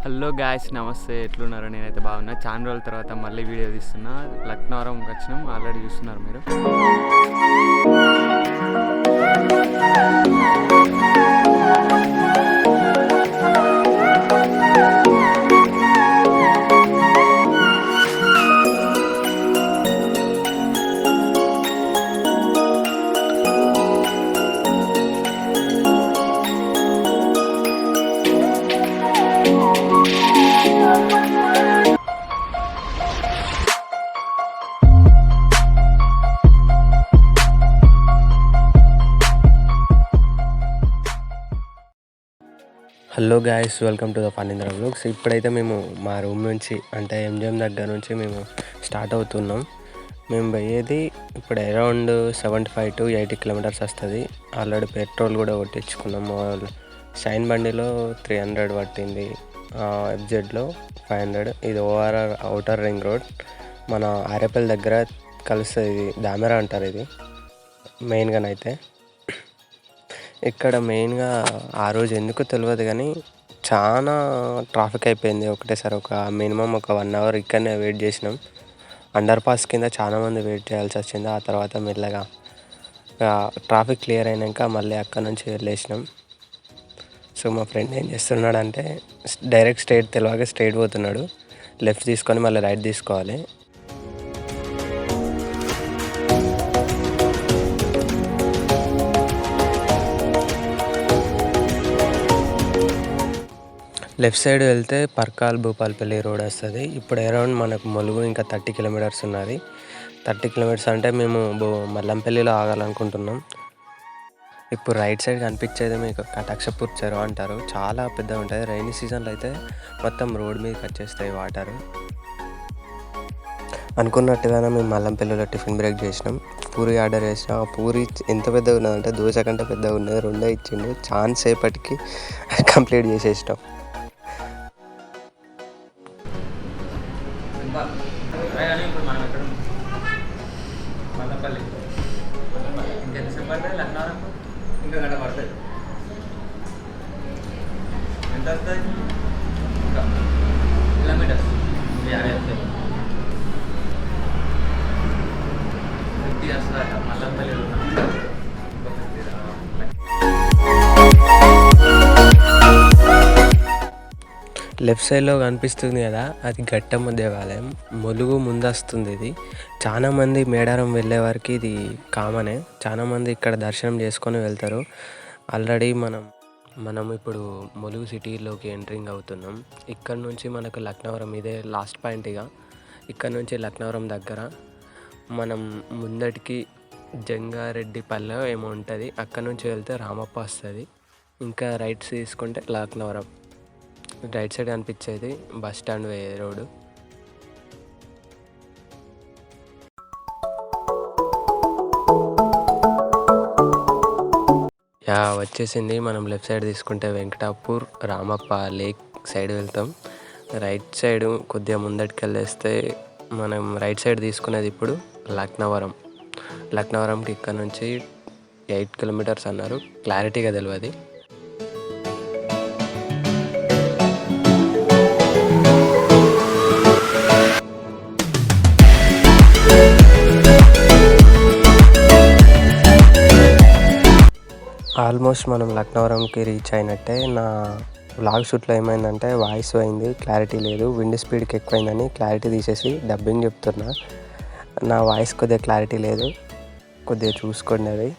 Hello guys, నమస్తే. ఎట్లున్నారు? నేనైతే బాగున్నా. చాలా రోజుల తర్వాత మళ్ళీ వీడియో తీస్తున్నా. లక్నవరంకి వచ్చినాం, ఆల్రెడీ చూస్తున్నారు మీరు. Hello guys, welcome to the Phanindra vlogs. ఇప్పుడైతే మేము మా రూమ్ నుంచి అంటే ఎంజిఎం దగ్గర నుంచి మేము స్టార్ట్ అవుతున్నాం. మేము పోయేది ఇప్పుడు అరౌండ్ 75 to 80 kilometers వస్తుంది. ఆల్రెడీ పెట్రోల్ కూడా కొట్టించుకున్నాం. షైన్ బండిలో 300 పట్టింది, ఎఫ్జెడ్లో 500. ఇది ఓఆర్ఆర్ అవుటర్ రింగ్ రోడ్, మన ఆరేపల్లి దగ్గర కలుస్తుంది. ఇది దామెరా అంటారు. ఇది మెయిన్గానైతే ఇక్కడ మెయిన్గా ఆ రోజు ఎందుకు తెలియదు కానీ చాలా ట్రాఫిక్ అయిపోయింది ఒకటేసారి. మినిమం ఒక 1 hour ఇక్కడనే వెయిట్ చేసినాం. అండర్ పాస్ కింద చాలామంది వెయిట్ చేయాల్సి వచ్చింది. ఆ తర్వాత మెల్లగా ట్రాఫిక్ క్లియర్ అయినాక మళ్ళీ అక్కడ నుంచి వెళ్ళేసినాం. సో మా ఫ్రెండ్ ఏం చేస్తున్నాడంటే డైరెక్ట్ స్ట్రైట్ పోతున్నాడు. లెఫ్ట్ తీసుకొని మళ్ళీ రైట్ తీసుకోవాలి. లెఫ్ట్ సైడ్ వెళ్తే పర్కాల్ భూపాలపల్లి రోడ్ వస్తుంది. ఇప్పుడు అరౌండ్ మనకు ములుగు ఇంకా 30 kilometers ఉన్నది. 30 kilometers అంటే మేము మల్లంపల్లిలో ఆగాలనుకుంటున్నాం. ఇప్పుడు రైట్ సైడ్ కనిపించేది మీకు కటాక్షపూర్ చెరువు అంటారు. చాలా పెద్దగా ఉంటుంది. రైనీ సీజన్లో అయితే మొత్తం రోడ్ మీదకి వచ్చేస్తాయి వాటర్. అనుకున్నట్టుగానే మేము మల్లంపల్లిలో టిఫిన్ బ్రేక్ చేసినాం. పూరి ఆర్డర్ చేసినాం. ఆ పూరి ఎంత పెద్దగా ఉన్నదంటే దోశ కంటే పెద్దగా ఉన్నది. 2 ఇచ్చిండు. ఛాన్స్ సేపటికి కంప్లీట్ చేసేసినాం. ఇప్పుడు మనం ఎక్కడ మల్లపల్లి ఇంకెంతసేపు పడుతుంది? లక్నవరం ఇంకా గంట పడుతుంది. ఎంత వస్తుంది? ఇంకా కిలోమీటర్స్ 50 వస్తాయి. 50 వస్తుందట మల్లపల్లిలో. లెఫ్ట్ సైడ్లో కనిపిస్తుంది కదా, అది ఘట్టమ్మ దేవాలయం. ములుగు ముందు వస్తుంది. ఇది చాలామంది మేడారం వెళ్ళే వారికి ఇది కామనే. చాలామంది ఇక్కడ దర్శనం చేసుకొని వెళ్తారు. ఆల్రెడీ మనం ఇప్పుడు ములుగు సిటీలోకి ఎంట్రింగ్ అవుతున్నాం. ఇక్కడ నుంచి మనకు లక్నవరం ఇదే లాస్ట్ పాయింట్. ఇక్కడ నుంచి లక్నవరం దగ్గర మనం ముందటికి జంగారెడ్డిపల్లె ఏమో ఉంటుంది. అక్కడ నుంచి వెళ్తే రామప్ప వస్తుంది. ఇంకా రైట్స్ తీసుకుంటే లక్నవరం. రైట్ సైడ్ కనిపించేది బస్ స్టాండ్ పోయే రోడ్డు. వచ్చేసింది. మనం లెఫ్ట్ సైడ్ తీసుకుంటే వెంకటాపూర్ రామప్ప లేక్ సైడ్ వెళ్తాం. రైట్ సైడ్ కొద్దిగా ముందటికి వెళ్ళేస్తే మనం రైట్ సైడ్ తీసుకునేది ఇప్పుడు లక్నవరంకి ఇక్కడ నుంచి 8 kilometers అన్నారు. క్లారిటీగా తెలియదు. ఆల్మోస్ట్ మనం లక్నవరంకి రీచ్ అయినట్టే. నా వ్లాగ్ షూట్లో ఏమైందంటే వాయిస్ పోయింది, క్లారిటీ లేదు. విండ్ స్పీడ్కి ఎక్కువైందని క్లారిటీ తీసేసి డబ్బింగ్ చెప్తున్నా. నా వాయిస్ కొద్దిగా క్లారిటీ లేదు, కొద్దిగా చూసుకోండి అది.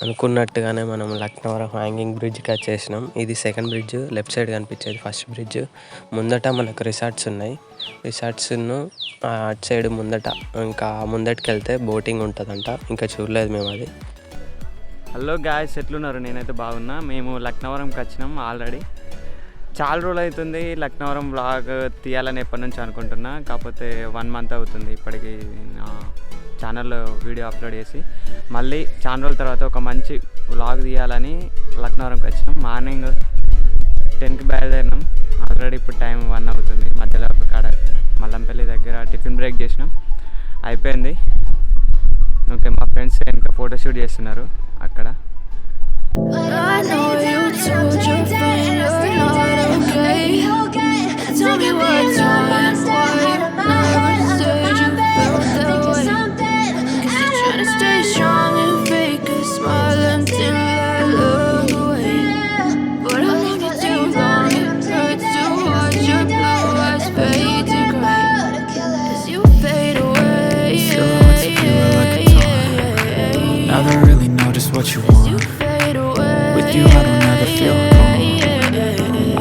అనుకున్నట్టుగానే మనం లక్నవరం హ్యాంగింగ్ బ్రిడ్జ్కి వచ్చేసినాం. ఇది సెకండ్ బ్రిడ్జ్, లెఫ్ట్ సైడ్ కనిపించేది ఫస్ట్ బ్రిడ్జ్. ముందట మనకు రిసార్ట్స్ ఉన్నాయి. రిసార్ట్స్ను అటు సైడ్ ముందట, ఇంకా ముందటికి వెళ్తే బోటింగ్ ఉంటుందంట. ఇంకా చూడలేదు మేము అది. హలో గాయస్, ఎట్లున్నారు? నేనైతే బాగున్నా. మేము లక్నవరంకి వచ్చినాం ఆల్రెడీ. చాలా రోజులు అవుతుంది లక్నవరం వ్లాగ్ తీయాలని ఎప్పటి నుంచి అనుకుంటున్నా. కాకపోతే 1 month అవుతుంది ఇప్పటికి నా ఛానల్లో వీడియో అప్లోడ్ చేసి. మళ్ళీ చాలా రోజుల తర్వాత ఒక మంచి వ్లాగ్ తీయాలని లక్నవరంకి వచ్చినాం. మార్నింగ్ 10కి బయలుదేరినాం. ఆల్రెడీ ఇప్పుడు టైం 1 అవుతుంది. మధ్యలో ఒక కాడ మల్లంపల్లి దగ్గర టిఫిన్ బ్రేక్ చేసినాం, అయిపోయింది. ఓకే, మా ఫ్రెండ్స్ ఇంకా ఫోటోషూట్ చేస్తున్నారు అక్కడ. Never really know just what you want. With you I don't ever feel calm.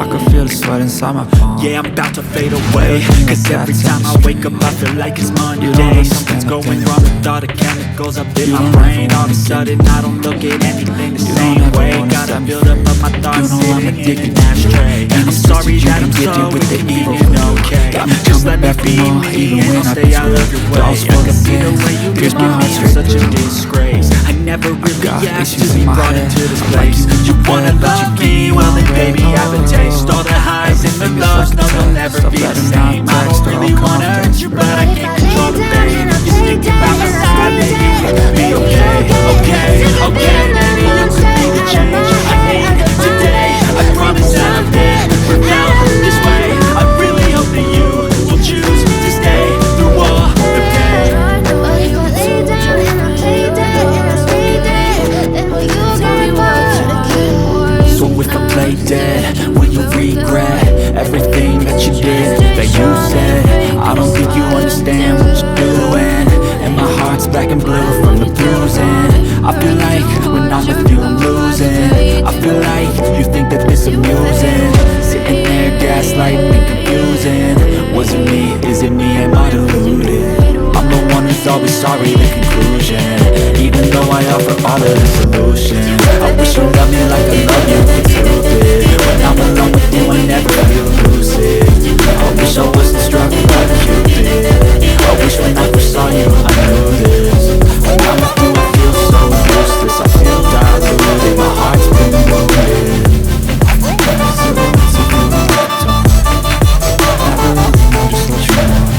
I can feel the sweat inside my palm. Yeah, I'm about to fade away. Cause every time I wake up I feel like it's Monday. Something's going wrong with all the chemicals up in my brain. All of a sudden I don't look at anything the same way. Gotta build up of my thoughts sitting in an ashtray. I'm sorry that I'm so inconvenient, okay? Just let me be me and I'll stay out of your way. I can see the way you look at me, you're such a disgrace. I never really asked to be brought into this place. You wanna love me? Well then baby I have a taste. All the highs and the lows, no they'll never be the same. I don't really wanna hurt you but I can't control the pain. You're sticking by my side, maybe we could be okay. Okay, okay, maybe you could be the change I need today. I promise that I've never felt this way. I really hope that you will choose to stay through all the pain. So if I play dead, will you regret everything that you did, that you said? I don't think you understand what you're doing, and my heart's black and blue from the bruising. I feel like when I'm with you I'm losing. I feel like you think that this amusing. Sitting there gaslighting and confusing. Was it me? Is it me? Am I deluded? I'm the one who's always sorry, the conclusion. Even though I offer all of the solution. I wish you loved me like I love you, it's stupid. When I'm alone with you I never feel lucid. I wish I wasn't struck by Cupid. I wish when I first saw you I knew this. When I'm with you I feel so useless. I feel diluted, my heart's been wounded. So if you don't never really know just what you want.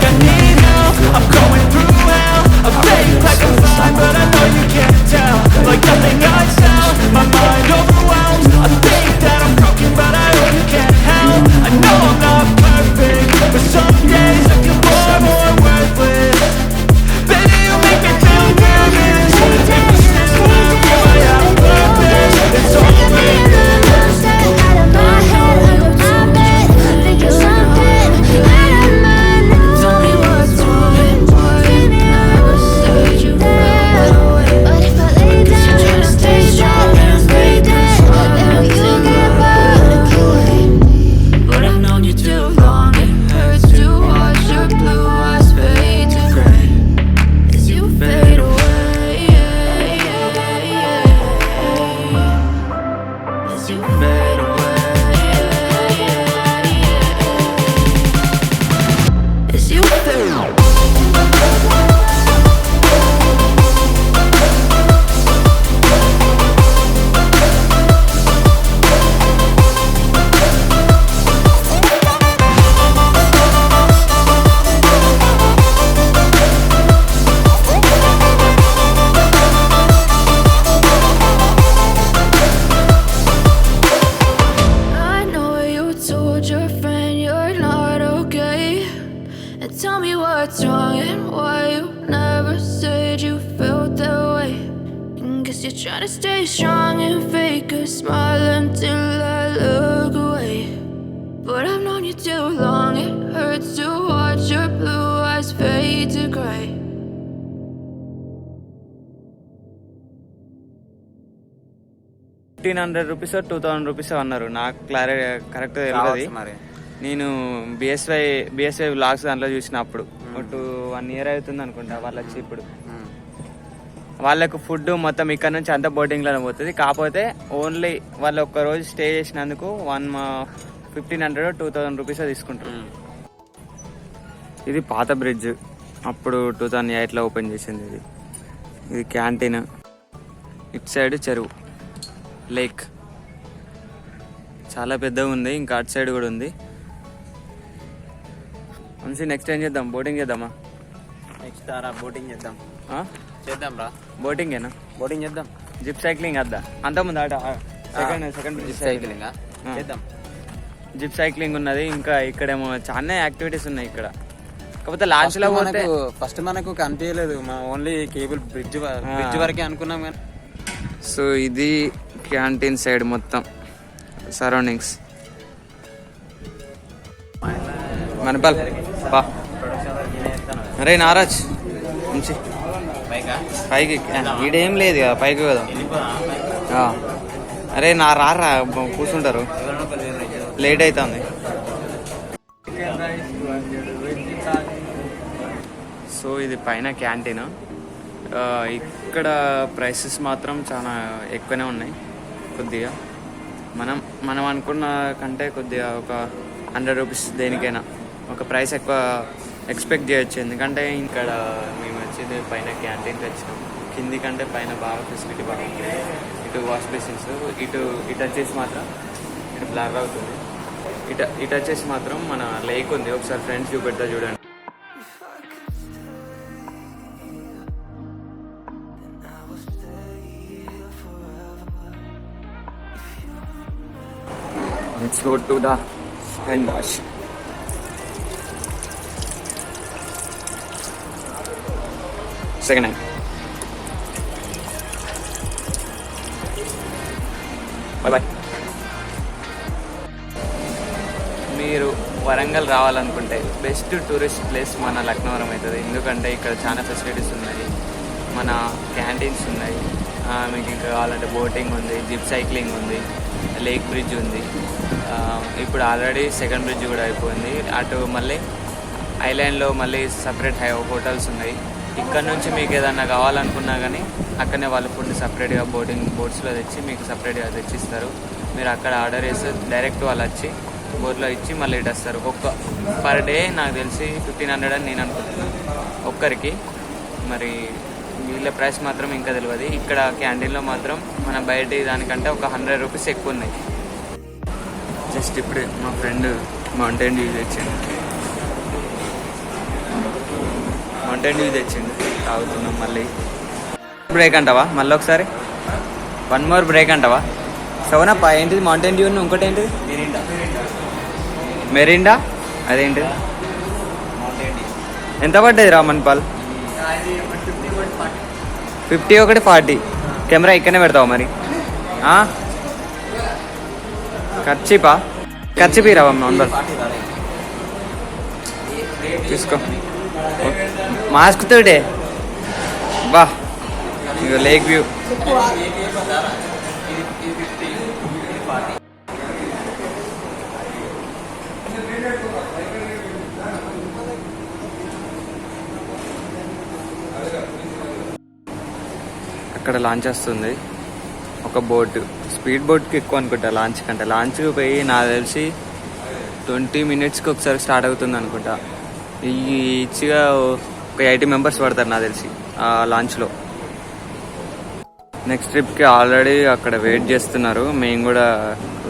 I need help, I'm going through hell. I'm fake like I'm fine but I know you can't tell. Like nothing I sell, my mind overwhelmed. I think that I'm broken but I hope you can't help. I know I'm not perfect, but some days I feel more worthless. Baby you make me feel nervous. If you still love me I have purpose. It's all Try to stay strong and fake a smile until I look away. But I've known you too long, it hurts to watch your blue eyes fade to gray. 1,500 rupees 2,000 rupees అన్నారు. నాకు correct తెలియదు. మరి నేను BSY vlogs దాంట్లో చూసినప్పుడు 1 year అవుతుంది అనుకుంటా వాళ్ళు వచ్చి. ఇప్పుడు వాళ్ళకు ఫుడ్ మొత్తం ఇక్కడ నుంచి అంతా బోటింగ్లోనే పోతుంది. కాకపోతే ఓన్లీ వాళ్ళు ఒక్క రోజు స్టే చేసినందుకు 1,500 2,000 రూపీస్ తీసుకుంటారు. ఇది పాత బ్రిడ్జ్, అప్పుడు 2008లో ఓపెన్ చేసింది. ఇది క్యాంటీన్. ఇటు సైడ్ చెరువు, లేక్ చాలా పెద్దగా ఉంది. ఇంకా అటు సైడ్ కూడా ఉంది. మంచి నెక్స్ట్ ఏం చేద్దాం? బోటింగ్ చేద్దామా? నెక్స్ట్ రా బోటింగ్ చేద్దాం. చేద్దాం రా. బోటింగేనా? బోటింగ్ చేద్దాం. జిప్ సైక్లింగ్ వద్దా? అంతకుముందు ఆట సెకండ్ సైక్లింగ్ చేద్దాం. జిప్ సైక్లింగ్ ఉన్నది. ఇంకా ఇక్కడేమో చాలా యాక్టివిటీస్ ఉన్నాయి ఇక్కడ. కాకపోతే లాంచ్ లో పోతే ఫస్ట్ మనకు కనిపించలేదు, మనం ఓన్లీ కేబుల్ బ్రిడ్జ్ వరకే అనుకున్నాం కానీ. సో ఇది క్యాంటీన్ సైడ్ మొత్తం సరౌండింగ్స్. మనపల్ బా. అరే నారాజ్ మంచి పైకి ఈడేం లేదు కదా, పైకి కదా. అరే నా రారా కూర్చుంటారు, లేట్ అవుతుంది. సో ఇది పైన క్యాంటీన్. ఇక్కడ ప్రైసెస్ మాత్రం చాలా ఎక్కువనే ఉన్నాయి. కొద్దిగా మనం అనుకున్న కంటే కొద్దిగా ఒక 100 రూపీస్ దేనికైనా ఒక ప్రైస్ ఎక్కువ ఎక్స్పెక్ట్ చేయొచ్చు. ఎందుకంటే ఇక్కడ మేము వచ్చేది పైన క్యాంటీన్కి వచ్చినాం. కింది కంటే పైన బాగా ఫెసిలిటీ బాగుంటుంది. ఇటు వాష్ బేసిన్స్, ఇటు వచ్చేసి మాత్రం ఇటు బ్లర్ అవుతుంది. ఇటు వచ్చేసి మాత్రం మన లేక్ ఉంది. ఒకసారి ఫ్రెండ్స్ చూపెడతా చూడండి. Let's go to the hand wash. Second hand. Bye bye. మీరు వరంగల్ రావాలనుకుంటే బెస్ట్ టూరిస్ట్ ప్లేస్ మన లక్నవరం అవుతుంది. ఎందుకంటే ఇక్కడ చాలా ఫెసిలిటీస్ ఉన్నాయి. మన క్యాంటీన్స్ ఉన్నాయి. మీకు ఇంకా కావాలంటే బోటింగ్ ఉంది, జిప్ సైక్లింగ్ ఉంది, లేక్ బ్రిడ్జ్ ఉంది. ఇప్పుడు ఆల్రెడీ సెకండ్ బ్రిడ్జ్ కూడా అయిపోయింది. అటు మళ్ళీ ఐలాండ్లో మళ్ళీ సపరేట్ హోటల్స్ ఉన్నాయి. ఇక్కడ నుంచి మీకు ఏదన్నా కావాలనుకున్నా కానీ అక్కడనే వాళ్ళు ఫుడ్ సపరేట్గా బోట్స్లో తెచ్చి మీకు సపరేట్గా తెచ్చిస్తారు. మీరు అక్కడ ఆర్డర్ చేస్తే డైరెక్ట్ వాళ్ళు వచ్చి బోట్లో ఇచ్చి మళ్ళీ ఇటు వస్తారు. పర్ డే నాకు తెలిసి 1,500 అని నేను అనుకుంటున్నాను ఒక్కరికి. మరి వీళ్ళ ప్రైస్ మాత్రం ఇంకా తెలియదు. ఇక్కడ క్యాంటీన్లో మాత్రం మన బయట దానికంటే ఒక 100 రూపీస్ ఎక్కువ ఉన్నాయి. జస్ట్ ఇప్పుడే మా ఫ్రెండ్ మౌంటైన్ డ్యూ తెచ్చిండు. తాగుతున్నాం. మళ్ళీ బ్రేక్ అంటావా? మళ్ళీ ఒకసారి 1 more బ్రేక్ అంటావా? సవనప్ప ఏంటిది మౌంటైన్ డ్యూ? ఇంకోటి ఏంటిది? మెరిండా. అదేంటిది? ఎంత పడ్డది రా మన్పాల్? 50 ఒకటి 40. కెమెరా ఇక్కడనే పెడతావా మరి? ఖర్చు రావా అందరు తీసుకో. మాస్క్ తోడే బా. ఇక లేక్ వ్యూ. అక్కడ లాంచ్ వస్తుంది. ఒక బోటు, స్పీడ్ బోట్కి ఎక్కువ అనుకుంటా లాంచ్ కంటే. లాంచ్కి పోయి నాకు తెలిసి 20 minutesకి ఒకసారి స్టార్ట్ అవుతుంది అనుకుంటా. ఈచ్గా ఒక 80 members పడతారు నాకు తెలిసి ఆ లాంచ్లో. నెక్స్ట్ ట్రిప్కి ఆల్రెడీ అక్కడ వెయిట్ చేస్తున్నారు. మేము కూడా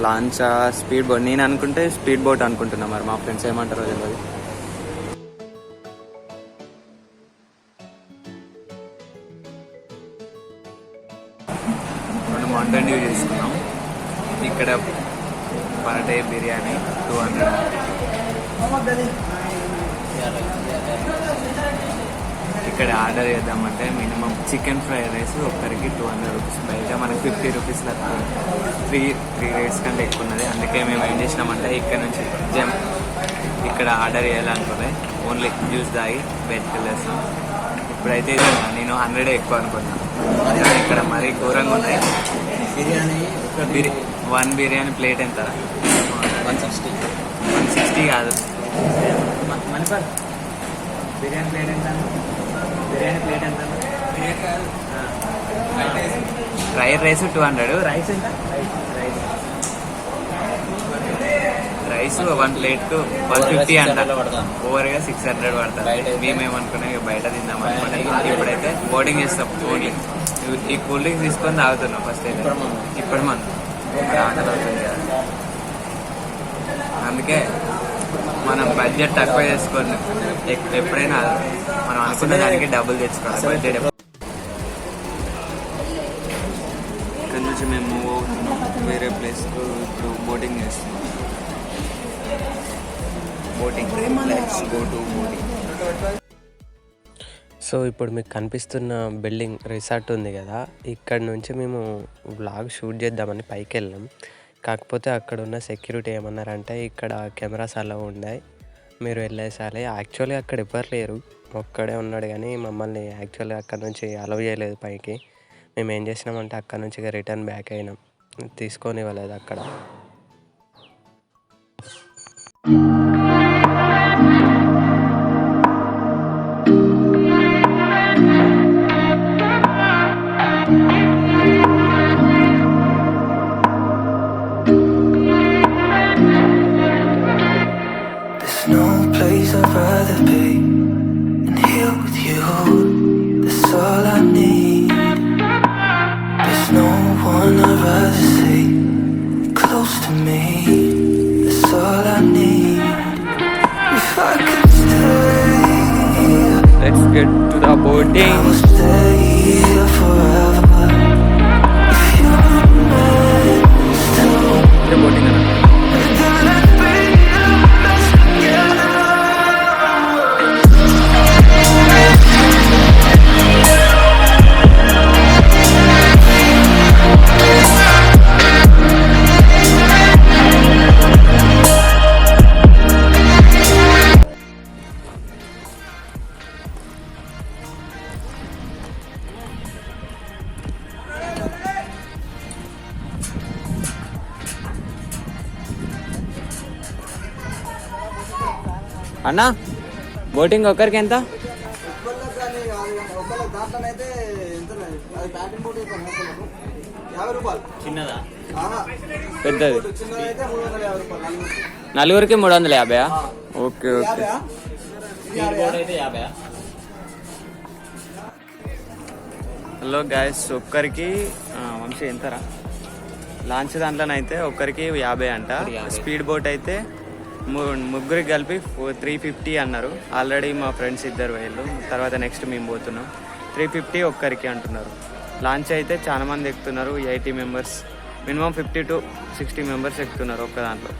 లాంచ్ స్పీడ్ బోట్, నేను అనుకుంటే స్పీడ్ బోట్ అనుకుంటున్నా. మరి మా ఫ్రెండ్స్ ఏమంటారో తెలియదు. మౌంటైన్ డ్యూ చేసుకున్నాం. ఇక్కడ పర్ డే బిర్యానీ 200. ఇక్కడ ఆర్డర్ చేద్దామంటే మినిమం చికెన్ ఫ్రైడ్ రైస్ ఒక్కరికి 200 రూపీస్. బయట మనకి 50 రూపీస్ లెక్క. 3 days కంటే ఎక్కువ ఉన్నది. అందుకే మేము ఏం చేసినామంటే ఇక్కడ నుంచి ఇక్కడ ఆర్డర్ చేయాలనుకునే ఓన్లీ జ్యూస్ తాగి బయటకు వెళ్ళేస్తాం. ఇప్పుడైతే నేను 100 ఎక్కువ అనుకున్నాను. ఇక్కడ మరీ ఘోరంగా ఉన్నాయి. బిర్యానీ వన్ బిర్యానీ ప్లేట్ ఎంత? 160. 160 కాదు. మణిపాల్ బిర్యానీ ప్లేట్ ఎంత? Fried rice 200. రైస్ ఎంత? రైస్ 1 ప్లేట్కు 150 అంట. ఓవర్గా 600 పడతారు. మేమేమనుకున్నాం ఇక బయట తిందాం అనుకున్నాం. ఇప్పుడైతే బోర్డింగ్ చేస్తాం. ఓన్లీ ఈ కూల్ డ్రింక్స్ తీసుకొని తాగుతున్నాం ఫస్ట్ అయితే. ఇప్పుడు మనం ఆకలి అవుతుంది కదా, అందుకే మనం బడ్జెట్ తక్కువ చేసుకొని ఎప్పుడైనా మనం అనుకున్న దానికి డబ్బులు తెచ్చుకోవాలి. బడ్జెట్ ఇక్కడ నుంచి మేము మూవ్ అవుతున్నాం వేరే ప్లేస్కు. ఇప్పుడు బోటింగ్ చేస్తున్నాం. Boating let's go to boating. So ఇప్పుడు మీకు కనిపిస్తున్న బిల్డింగ్ రిసార్ట్ ఉంది కదా, ఇక్కడ నుంచి మేము వ్లాగ్ షూట్ చేద్దామని పైకి వెళ్ళాం. కాకపోతే అక్కడ ఉన్న సెక్యూరిటీ ఏమన్నారంటే ఇక్కడ కెమెరాస్ అలా ఉన్నాయి, మీరు వెళ్ళేసాలి. యాక్చువల్లీ అక్కడ ఎవ్వరు లేరు, ఒక్కడే ఉన్నాడు. కానీ మమ్మల్ని యాక్చువల్లీ అక్కడ నుంచి అలౌ చేయలేదు పైకి. మేము ఏం చేసినామంటే అక్కడ నుంచి ఇక రిటర్న్ బ్యాక్ అయినాం, తీసుకొని ఇవ్వలేదు అక్కడ. No place I'd rather be than here with you. That's all I need. There's no one I'd rather see close to me. That's all I need. If I could stay, Let's get to the I boating. will stay here forever. If you're meant to, boating then let's be the best together. అన్నా boating ఒక్కరికి ఎంత? దాంట్లోనైతే ఎంత? అది packing boat అయితే 50 రూపాయలు. చిన్నదా? పెద్దది చిన్నదైతే 350 రూపాయలు. నలుగురికి 350. Okay okay. హలో గాయస్, ఒక్కరికి వంశీ ఎంతరా? లాంచ్ దాంట్లోనైతే ఒక్కరికి 50 అంట. స్పీడ్ బోట్ అయితే ముగ్గురికి కలిపి 350 అన్నారు. ఆల్రెడీ మా ఫ్రెండ్స్ ఇద్దరు వేళ్ళు, తర్వాత నెక్స్ట్ మేము పోతున్నాం. 350 ఒక్కరికి అంటున్నారు. లాంచ్ అయితే చాలా మంది ఎక్కుతున్నారు, 80 మెంబర్స్, మినిమం 50 to 60 మెంబర్స్ ఎక్కుతున్నారు ఒక్క దాంట్లో.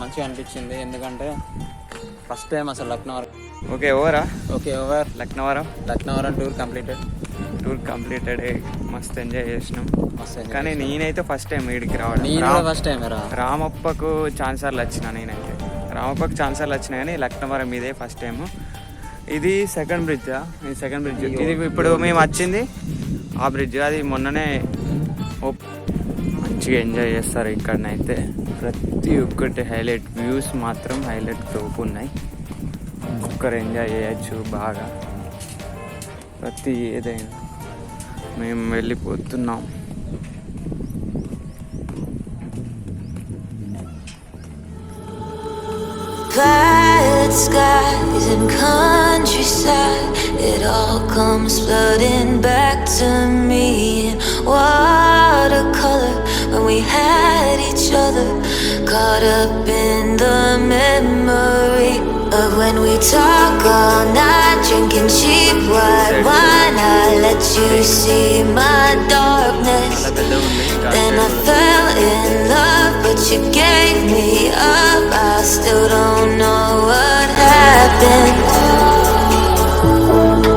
మంచిగా అనిపించింది, ఎందుకంటే ఫస్ట్ టైం అసలు లక్నవరం. ఓకే ఓవరా? Okay over. Laknavaram tour completed. మస్తు ఎంజాయ్ చేసినాం. మస్తు కానీ నేనైతే ఫస్ట్ టైం వీడికి రావడం. ఫస్ట్ టైం రామప్పకు ఛాన్స్ సార్లు వచ్చిన నేనైతే. రామప్పకు ఛాన్స్ సార్లు వచ్చినా కానీ లక్నవరం ఇదే ఫస్ట్ టైము. ఇది సెకండ్ బ్రిడ్జ్. ఇది ఇప్పుడు మేము వచ్చింది ఆ బ్రిడ్జ్. అది మొన్ననే మంచిగా ఎంజాయ్ చేస్తారు ఇక్కడనైతే. ప్రతి ఒక్కటి హైలైట్, వ్యూస్ మాత్రం హైలైట్ తోపు ఉన్నాయి. ఒక్కరు ఎంజాయ్ చేయొచ్చు బాగా. ప్రతి ఏదైనా మేము వెళ్ళిపోతున్నాం. Violet skies and countryside, it all comes flooding back to me in watercolor. When we had each other, caught up in the memory of when we talk all night, drinking cheap white wine. I let you see my darkness, then I fell in love, but you gave me up. I still don't know what happened.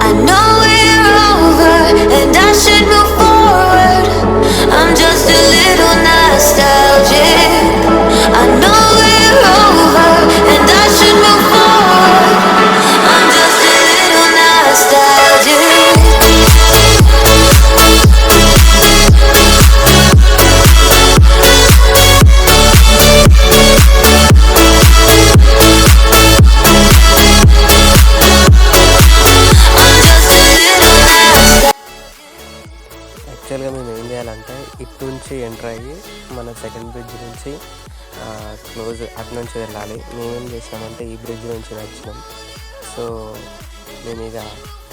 I know we're over and I should move forward. I'm just a little nostalgic. I know we're over and I should move forward. I'm just a little nostalgic. యాక్చువల్గా మేము ఏం చేయాలంటే ఇటు నుంచి enter అయ్యి మన second bridge నుంచి close అటు నుంచి వెళ్ళాలి. మేమేం చేసినామంటే ఈ బ్రిడ్జ్ నుంచి వచ్చినాం. సో మేము ఇక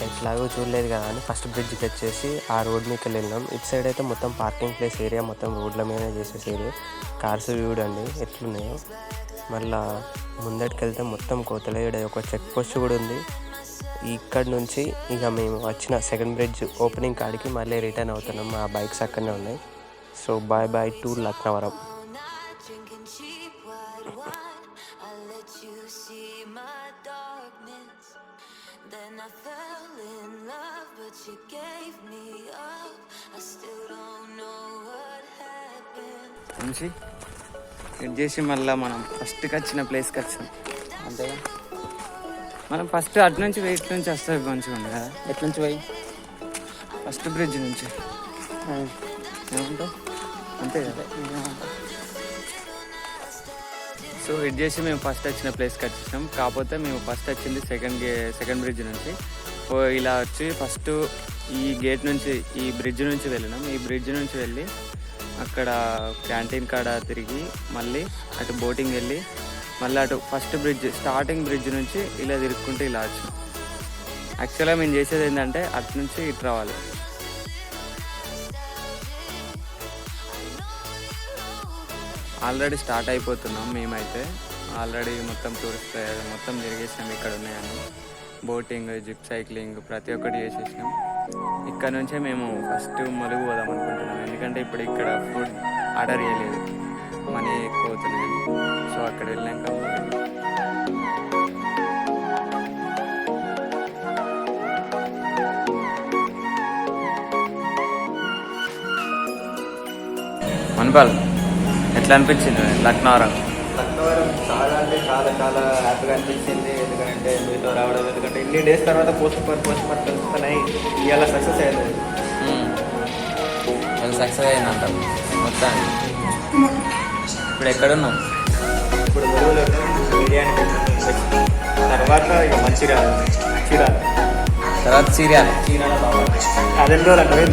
ఎట్లాగో చూడలేదు కదా అని ఫస్ట్ బ్రిడ్జ్కి వచ్చేసి ఆ రోడ్ మీదకి వెళ్ళినాం. ఇటు సైడ్ అయితే మొత్తం పార్కింగ్ ప్లేస్ ఏరియా, మొత్తం రోడ్ల మీద చేసేసి ఏరియా. కార్స్ చూడండి ఎట్లున్నాయో. మళ్ళా ముందటికి వెళ్తే మొత్తం కోతలే. ఒక చెక్ పోస్ట్ కూడా ఉంది. ఇక్కడ నుంచి ఇక మేము వచ్చిన సెకండ్ బ్రిడ్జ్ ఓపెనింగ్ కాడికి మళ్ళీ రిటర్న్ అవుతున్నాం. మా బైక్స్ అక్కడనే ఉన్నాయి. So bye to Laknavaram. నుంచి ఎడ్ చేసి మళ్ళీ మనం ఫస్ట్కి వచ్చిన ప్లేస్కి వచ్చాం. అంతేగా, మనం ఫస్ట్ అటు నుంచి ఇటు నుంచి వస్తే మంచిగా ఉంది కదా. ఎట్ల నుంచి పోయి ఫస్ట్ బ్రిడ్జ్ నుంచి ఏమంటావు? అంతే కదా. సో ఎడ్ చేసి మేము ఫస్ట్ వచ్చిన ప్లేస్కి వచ్చేసాం. కాకపోతే మేము ఫస్ట్ వచ్చింది సెకండ్ బ్రిడ్జ్ నుంచి. ఇలా వచ్చి ఫస్ట్ ఈ గేట్ నుంచి ఈ బ్రిడ్జ్ నుంచి వెళ్ళినాం. ఈ బ్రిడ్జ్ నుంచి వెళ్ళి అక్కడ క్యాంటీన్ కాడ తిరిగి మళ్ళీ అటు బోటింగ్ వెళ్ళి మళ్ళీ అటు ఫస్ట్ బ్రిడ్జ్ స్టార్టింగ్ బ్రిడ్జ్ నుంచి ఇలా తిరుక్కుంటూ ఇలా వచ్చాం. యాక్చువల్గా మేము చేసేది ఏంటంటే అటు నుంచి ఇటు రావాలి. ఆల్రెడీ స్టార్ట్ అయిపోతున్నాం. మేమైతే ఆల్రెడీ మొత్తం టూరిస్ట్ మొత్తం తిరిగేసినాం. ఇక్కడ ఉన్నాయని బోటింగ్, జిప్ సైక్లింగ్ ప్రతి ఒక్కటి చేసేసినాం. ఇక్కడ నుంచే మేము ఫస్ట్ మలుగు పోదాం అనుకుంటున్నాం. ఎందుకంటే ఇప్పుడు ఇక్కడ ఫుడ్ ఆర్డర్ చేయలేదు, మనీ ఎక్కువ అవుతున్నాయి. సో అక్కడ వెళ్ళాక మన్పాల్ ఎట్లా అనిపించింది లక్నవరం? చాలా అంటే చాలా చాలా హ్యాపీగా అనిపించింది. ఎందుకంటే మీతో రావడం, ఎందుకంటే ఇన్ని డేస్ తర్వాత పోస్ట్ మార్క్ తెలుస్తున్నాయి. ఇవాళ సక్సెస్ అయ్యింది. వాళ్ళు సక్సెస్ అయ్యిందంట మొత్తాన్ని. ఇప్పుడు ఎక్కడున్నాం? ఇప్పుడు ములుగులో బిర్యానీ తర్వాత ఇక మంచిగా చీరాల తర్వాత చీరాల బాగా 10 రోజులు అంటే